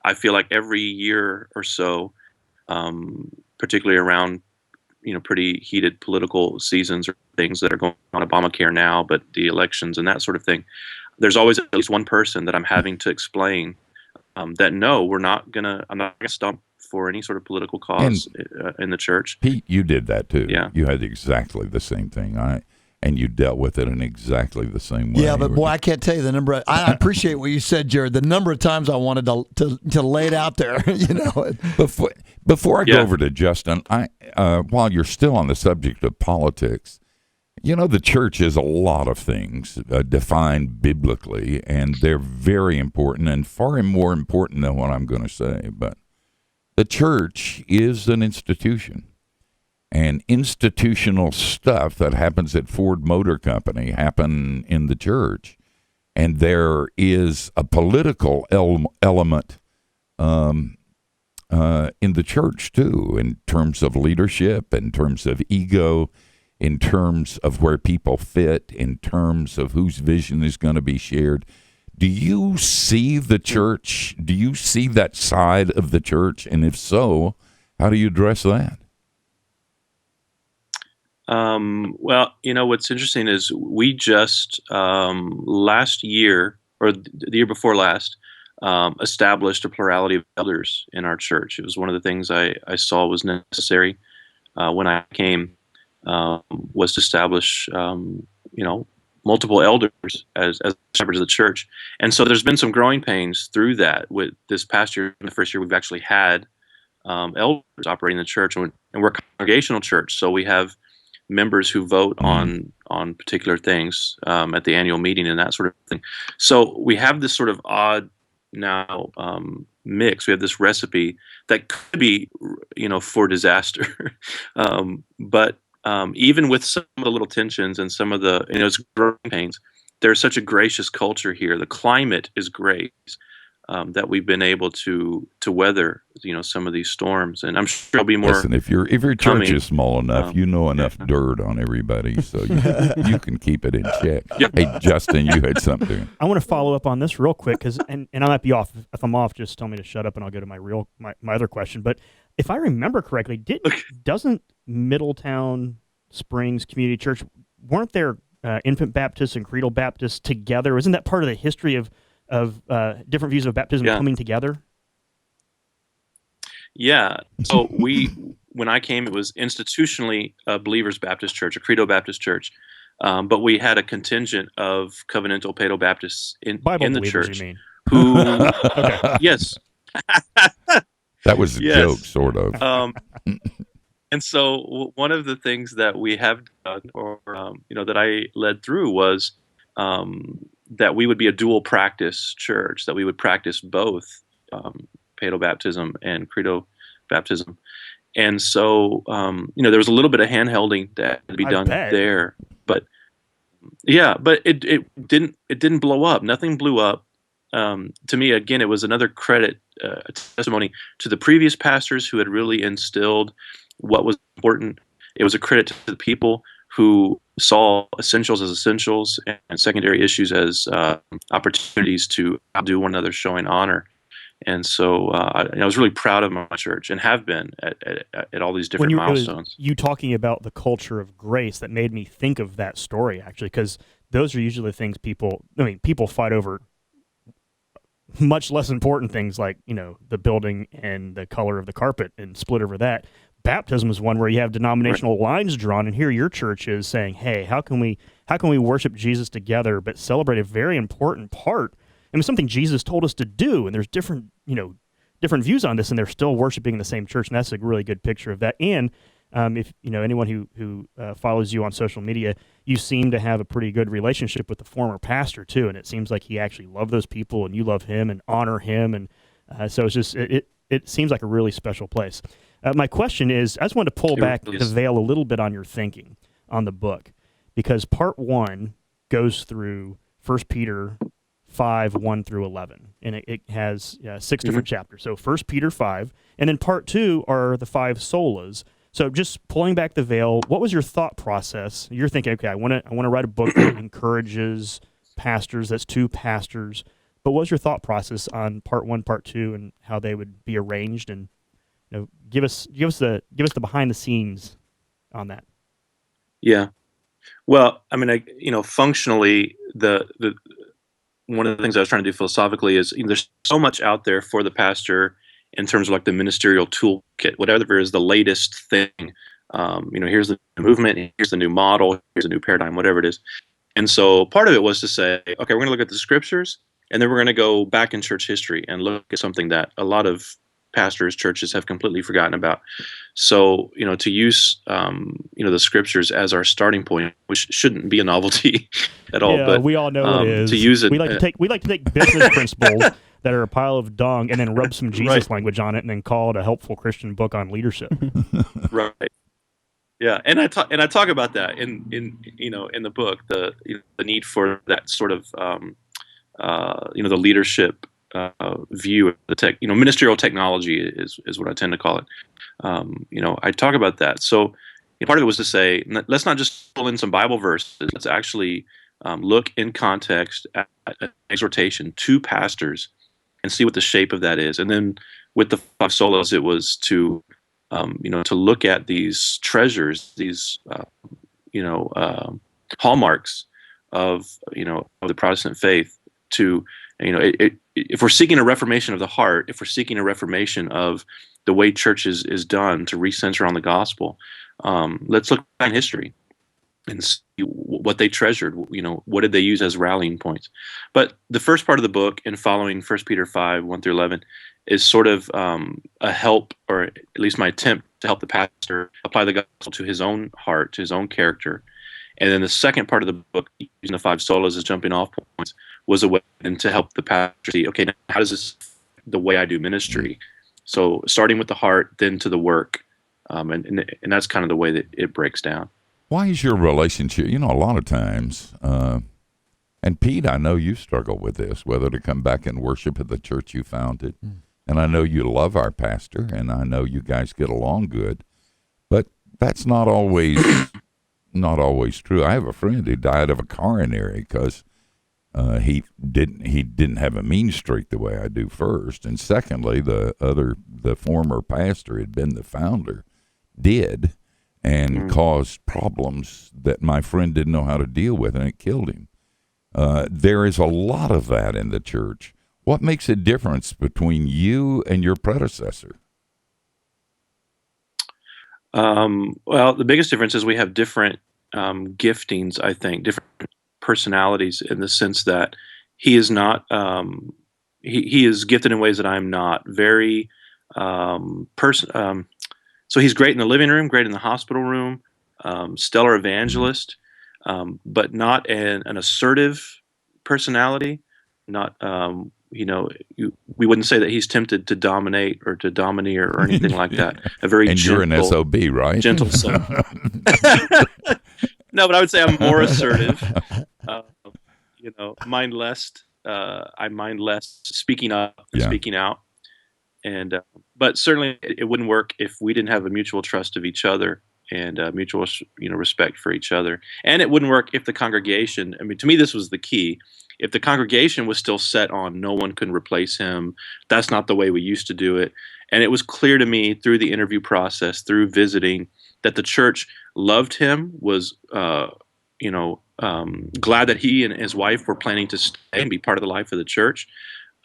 Speaker 6: I feel like every year or so, particularly around pretty heated political seasons or things that are going on, Obamacare now, but the elections and that sort of thing, there's always at least one person that I'm having to explain that no, I'm not gonna stump for any sort of political cause in the church.
Speaker 2: Pete, you did that too.
Speaker 6: Yeah.
Speaker 2: You had exactly the same thing. And you dealt with it in exactly the same way.
Speaker 7: Yeah, but boy, I can't tell you the number. I appreciate what you said, Jared. The number of times I wanted to lay it out there,
Speaker 2: Before I go over to Justin, while you're still on the subject of politics, the church is a lot of things defined biblically, and they're very important and far more important than what I'm going to say. But the church is an institution. And institutional stuff that happens at Ford Motor Company happen in the church. And there is a political element in the church, too, in terms of leadership, in terms of ego, in terms of where people fit, in terms of whose vision is going to be shared. Do you see the church? Do you see that side of the church? And if so, how do you address that?
Speaker 6: Well, what's interesting is we just last year, or the year before last, established a plurality of elders in our church. It was one of the things I saw was necessary when I came, was to establish, multiple elders as shepherds of the church. And so there's been some growing pains through that. With this past year, the first year we've actually had elders operating the church, and we're a congregational church, so we have members who vote on particular things at the annual meeting and that sort of thing. So we have this sort of odd now mix. We have this recipe that could be, for disaster. But even with some of the little tensions and some of the, it's growing pains, there's such a gracious culture here. The climate is great. that we've been able to weather, some of these storms. And I'm sure there'll be more.
Speaker 2: Listen, if your church
Speaker 6: coming.
Speaker 2: is small enough, you know enough dirt on everybody, so you can keep it in check. Hey, Justin, you had something.
Speaker 3: I want to follow up on this real quick because, and I might be off. If I'm off, just tell me to shut up and I'll go to my other question. But if I remember correctly, doesn't Middletown Springs Community Church, weren't there infant Baptists and creedal Baptists together? Isn't that part of the history of different views of baptism coming together?
Speaker 6: Yeah. So when I came, it was institutionally a Believers Baptist Church, a Credo Baptist Church, but we had a contingent of covenantal Paedo Baptists in the church.
Speaker 3: You mean?
Speaker 6: Who?
Speaker 3: Okay.
Speaker 6: Yes.
Speaker 2: That was a joke, sort of.
Speaker 6: And so one of the things that we have done, or that I led through, was that we would be a dual practice church, that we would practice both Paedo baptism and Credo baptism. And so, there was a little bit of hand-holding that had to be done there, but it didn't blow up. Nothing blew up. To me, again, it was another credit, a testimony to the previous pastors who had really instilled what was important. It was a credit to the people who saw essentials as essentials and secondary issues as opportunities to outdo one another, showing honor. And so I was really proud of my church, and have been at all these different milestones.
Speaker 3: You talking about the culture of grace that made me think of that story, actually, because those are usually things people fight over much less important things like, the building and the color of the carpet and split over that. Baptism is one where you have denominational lines drawn, and here your church is saying, hey, how can we worship Jesus together but celebrate a very important part? I mean, something Jesus told us to do, and there's different views on this, and they're still worshiping in the same church, and that's a really good picture of that. And if anyone who follows you on social media, you seem to have a pretty good relationship with the former pastor too, and it seems like he actually loved those people, and you love him and honor him, and so it's just it seems like a really special place. My question is, I just wanted to pull back the veil a little bit on your thinking on the book, because part 1 goes through 1 Peter 5, 1 through 11, and it has 6 different chapters. So 1 Peter 5, and then part 2 are the 5 solas. So just pulling back the veil, what was your thought process? You're thinking, okay, I want to write a book that encourages pastors. That's 2 pastors. But what was your thought process on part 1, part 2, and how they would be arranged? And give us the behind the scenes on that.
Speaker 6: Yeah. Well, I mean, functionally, the one of the things I was trying to do philosophically is there's so much out there for the pastor in terms of like the ministerial toolkit, whatever is the latest thing. Here's the movement, here's the new model, here's a new paradigm, whatever it is. And so part of it was to say, okay, we're going to look at the scriptures, and then we're going to go back in church history and look at something that a lot of pastors, churches have completely forgotten about. So, to use, the scriptures as our starting point, which shouldn't be a novelty at all.
Speaker 3: Yeah,
Speaker 6: but
Speaker 3: we all know it is.
Speaker 6: To use it,
Speaker 3: we like to take business principles that are a pile of dung and then rub some Jesus language on it, and then call it a helpful Christian book on leadership.
Speaker 6: Right. Yeah, and I talk about that in the book, the need for that sort of the leadership view of the ministerial technology is what I tend to call it. I talk about that. So part of it was to say, let's not just pull in some Bible verses. Let's actually look in context at an exhortation to pastors and see what the shape of that is. And then with the 5 solas, it was to look at these treasures, these hallmarks of the Protestant faith. To if we're seeking a reformation of the heart, if we're seeking a reformation of the way church is done to recenter on the gospel, let's look back in history and see what they treasured. What did they use as rallying points? But the first part of the book, and following 1 Peter 5, 1 through 11, is sort of a help, or at least my attempt to help the pastor apply the gospel to his own heart, to his own character. And then the second part of the book, using the 5 solas as jumping off points, was a way to help the pastor see, okay, now how does this affect the way I do ministry? So starting with the heart, then to the work, and that's kind of the way that it breaks down.
Speaker 2: Why is your relationship? A lot of times, and And Pete, I know you struggle with this, whether to come back and worship at the church you founded. And I know you love our pastor, and I know you guys get along good. But that's not always true. I have a friend who died of a coronary because he didn't have a mean streak the way I do first, and secondly, the former pastor had been the founder, did, and caused problems that my friend didn't know how to deal with, and it killed him. There is a lot of that in the church. What makes a difference between you and your predecessor?
Speaker 6: Well, the biggest difference is we have different giftings, I think, different personalities, in the sense that he is not, he is gifted in ways that I'm not. Very, so he's great in the living room, great in the hospital room, stellar evangelist, but not an assertive personality, not, we wouldn't say that he's tempted to dominate or to domineer or anything like that. A very
Speaker 2: and
Speaker 6: gentle,
Speaker 2: you're an SOB, right?
Speaker 6: Gentle son. No, but I would say I'm more assertive. Mind less. I mind less speaking up and speaking out. And but certainly it wouldn't work if we didn't have a mutual trust of each other and mutual respect for each other. And it wouldn't work if the congregation. I mean, to me, this was the key. If the congregation was still set on no one can replace him, that's not the way we used to do it. And it was clear to me through the interview process, through visiting, that the church loved him, was glad that he and his wife were planning to stay and be part of the life of the church.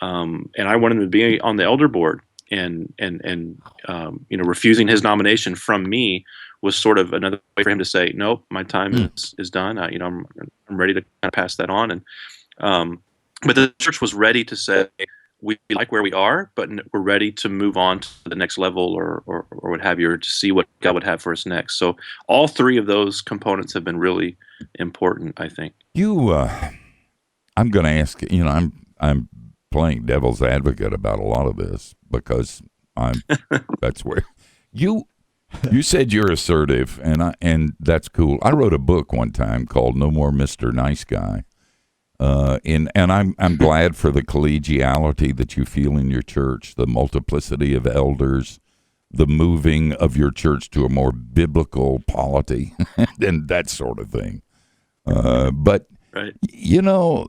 Speaker 6: And I wanted him to be on the elder board, and refusing his nomination from me was sort of another way for him to say, nope, my time is done. I'm ready to kind of pass that on. And but the church was ready to say, we like where we are, but we're ready to move on to the next level or what have you, or to see what God would have for us next. So all three of those components have been really important, I think.
Speaker 2: I'm going to ask, I'm playing devil's advocate about a lot of this because that's where you said you're assertive, and that's cool. I wrote a book one time called No More Mr. Nice Guy. And I'm glad for the collegiality that you feel in your church, the multiplicity of elders, the moving of your church to a more biblical polity, and that sort of thing. But
Speaker 6: right.
Speaker 2: You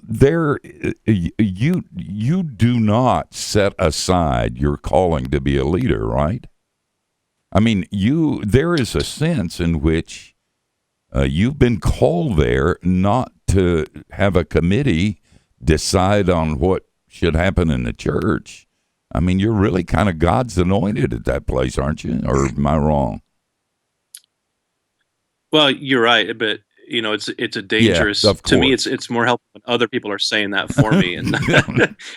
Speaker 2: do not set aside your calling to be a leader, right? I mean, there is a sense in which you've been called there not to have a committee decide on what should happen in the church. I mean, you're really kind of God's anointed at that place, aren't you? Or am I wrong?
Speaker 6: Well, you're right, but it's a dangerous. To me, it's more helpful when other people are saying that for me, and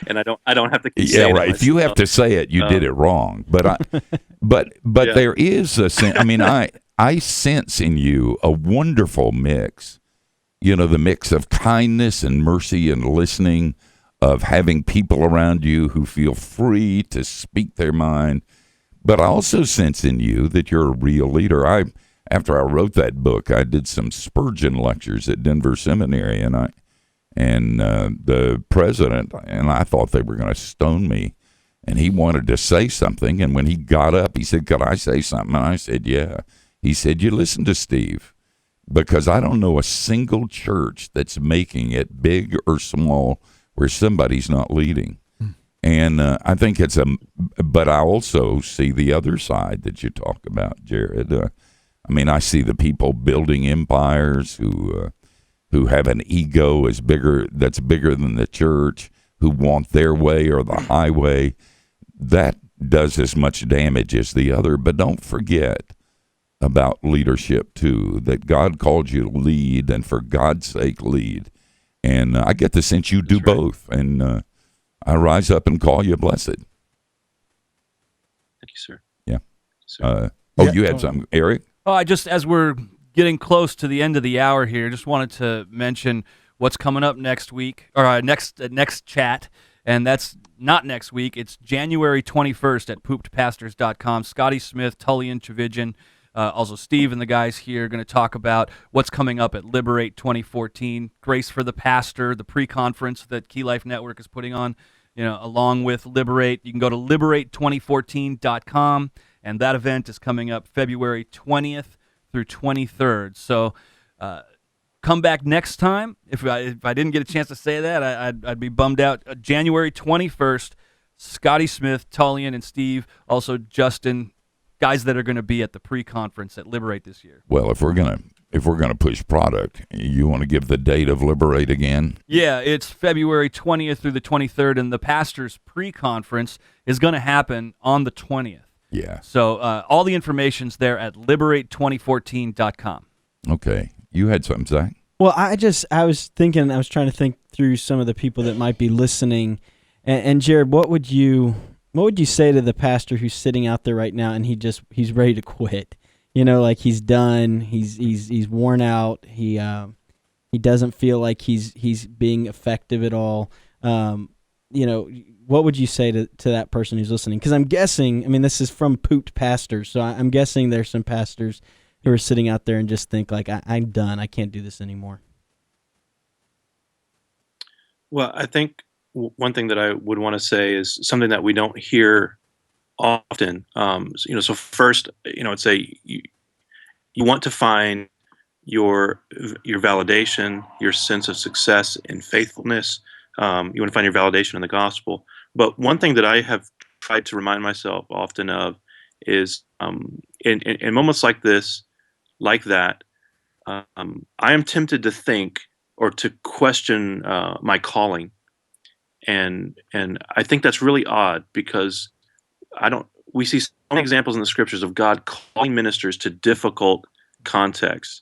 Speaker 6: and I don't have to.
Speaker 2: Yeah, right. If you have to say it, you did it wrong. But there is a sense. I mean, I sense in you a wonderful mix. The mix of kindness and mercy and listening, of having people around you who feel free to speak their mind. But I also sense in you that you're a real leader. After I wrote that book, I did some Spurgeon lectures at Denver Seminary, and the president, and I thought they were going to stone me, and he wanted to say something, and when he got up, he said, "Could I say something?" And I said, "Yeah." He said, "You listen to Steve. Because I don't know a single church that's making it, big or small, where somebody's not leading." And I think but I also see the other side that you talk about, Jared. I see the people building empires who have an ego that's bigger than the church, who want their way or the highway. That does as much damage as the other. But don't forget about leadership too, that God called you to lead, and for God's sake lead. And I get the sense you do both, and I rise up and call you blessed.
Speaker 6: Thank you, sir.
Speaker 2: Yeah.
Speaker 6: Sir.
Speaker 2: You had something, Eric?
Speaker 4: As we're getting close to the end of the hour here, just wanted to mention what's coming up next week, or next chat, and that's not next week. It's January 21st at poopedpastors.com. Scotty Smith, Tully and Trevigian, Also, Steve and the guys here are going to talk about what's coming up at Liberate 2014, Grace for the Pastor, the pre-conference that Key Life Network is putting on, along with Liberate. You can go to liberate2014.com, and that event is coming up February 20th through 23rd. So come back next time. If I didn't get a chance to say that, I'd be bummed out. January 21st, Scotty Smith, Tullian, and Steve, also Justin, guys that are going to be at the pre-conference at Liberate this year.
Speaker 2: Well, if we're gonna push product, you want to give the date of Liberate again?
Speaker 4: Yeah, it's February 20th through the 23rd, and the pastors' pre-conference is going to happen on the 20th.
Speaker 2: Yeah.
Speaker 4: So all the information's there at liberate2014.com.
Speaker 2: Okay. You had something, Zach?
Speaker 5: Well, I was trying to think through some of the people that might be listening. And Jared, what would you say to the pastor who's sitting out there right now and he's ready to quit? Like he's done, he's worn out, he doesn't feel like he's being effective at all. What would you say to that person who's listening? Because I'm guessing, this is from Poot Pastors, so I'm guessing there's some pastors who are sitting out there and just think like, I'm done, I can't do this anymore.
Speaker 6: Well, I think one thing that I would want to say is something that we don't hear often. So first, I'd say you want to find your validation, your sense of success and faithfulness. You want to find your validation in the gospel. But one thing that I have tried to remind myself often of is in moments like this, like that, I am tempted to think or to question my calling. And I think that's really odd because we see so many examples in the scriptures of God calling ministers to difficult contexts.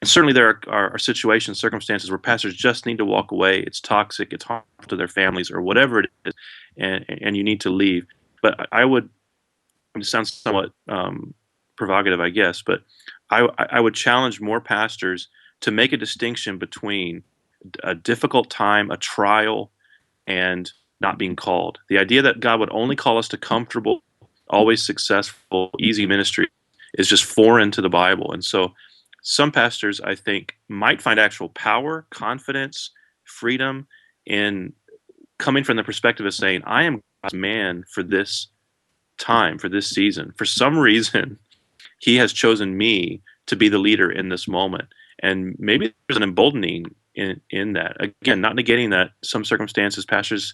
Speaker 6: And certainly there are situations, circumstances where pastors just need to walk away. It's toxic, it's harmful to their families or whatever it is, and you need to leave. But it sounds somewhat provocative, I guess, but I would challenge more pastors to make a distinction between a difficult time, a trial, and not being called. The idea that God would only call us to comfortable, always successful, easy ministry is just foreign to the Bible. And so some pastors, I think, might find actual power, confidence, freedom in coming from the perspective of saying, I am God's man for this time, for this season. For some reason, he has chosen me to be the leader in this moment. And maybe there's an emboldening in that. Again, not negating that some circumstances pastors,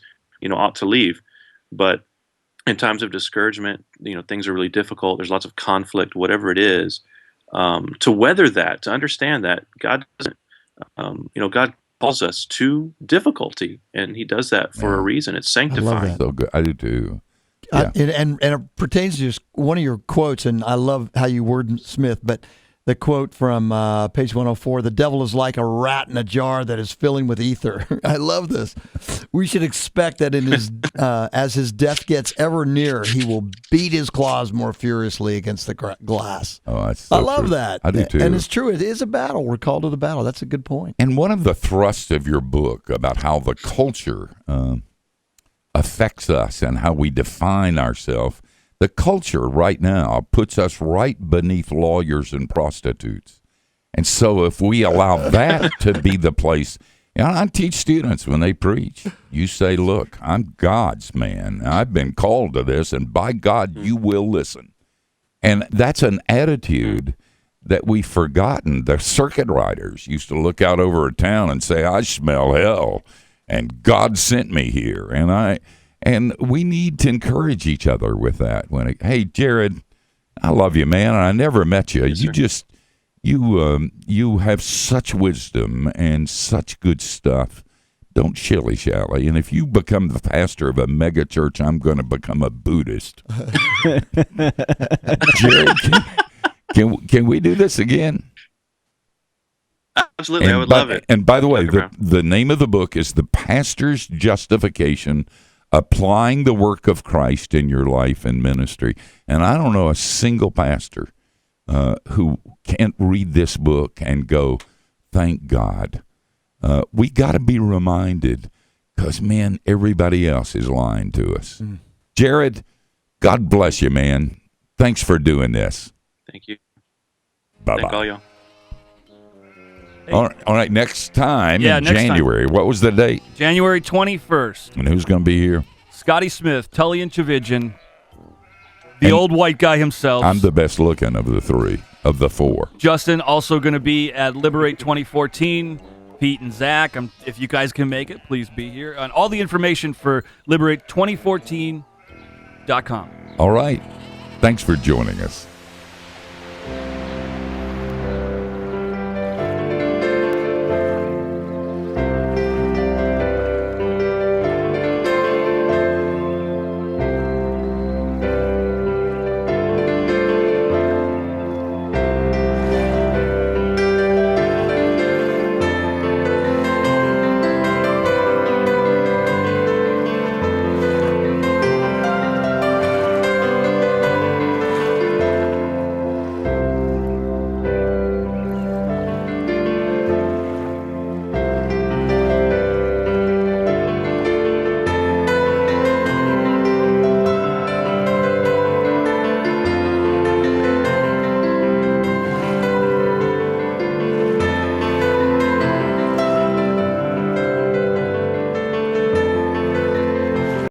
Speaker 6: ought to leave. But in times of discouragement, things are really difficult. There's lots of conflict, whatever it is. To weather that, to understand that God doesn't, God calls us to difficulty, and He does that for a reason. It's sanctifying.
Speaker 7: I love that.
Speaker 2: So good. I do too. Yeah.
Speaker 7: And it pertains to just one of your quotes, and I love how you word Smith, but the quote from page 104, the devil is like a rat in a jar that is filling with ether. I love this. We should expect that in his as his death gets ever nearer, he will beat his claws more furiously against the glass.
Speaker 2: Oh, that's so
Speaker 7: I love
Speaker 2: true.
Speaker 7: that.
Speaker 2: I do too.
Speaker 7: And it's true. It is a battle. We're called to the battle. That's a good point.
Speaker 2: And one of the thrusts of your book about how the culture affects us and how we define ourselves, the culture right now puts us right beneath lawyers and prostitutes. And so if we allow that to be the place, I teach students when they preach, you say, look, I'm God's man. I've been called to this, and by God, you will listen. And that's an attitude that we've forgotten. The circuit riders used to look out over a town and say, I smell hell, and God sent me here. And we need to encourage each other with that. Hey, Jared, I love you, man, and I never met you.
Speaker 6: Yes,
Speaker 2: You have such wisdom and such good stuff. Don't shilly-shally. And if you become the pastor of a mega church, I'm going to become a Buddhist. Jared, can we do this again?
Speaker 6: Absolutely, I would love it.
Speaker 2: And by the way, the name of the book is The Pastor's Justification, Applying the Work of Christ in Your Life and Ministry. And I don't know a single pastor who can't read this book and go, thank God. We got to be reminded because, man, everybody else is lying to us. Jared, God bless you, man. Thanks for doing this.
Speaker 6: Thank you.
Speaker 2: Bye-bye.
Speaker 6: Thank all y'all.
Speaker 2: All right, next time in
Speaker 4: next time.
Speaker 2: January. What was the date?
Speaker 4: January 21st.
Speaker 2: And who's going to be here?
Speaker 4: Scotty Smith, Tully and Chavidjan, the old white guy himself.
Speaker 2: I'm the best looking of the four. Justin
Speaker 4: also going to be at Liberate 2014. Pete and Zach, if you guys can make it, please be here. And all the information for Liberate2014.com.
Speaker 2: All right. Thanks for joining us.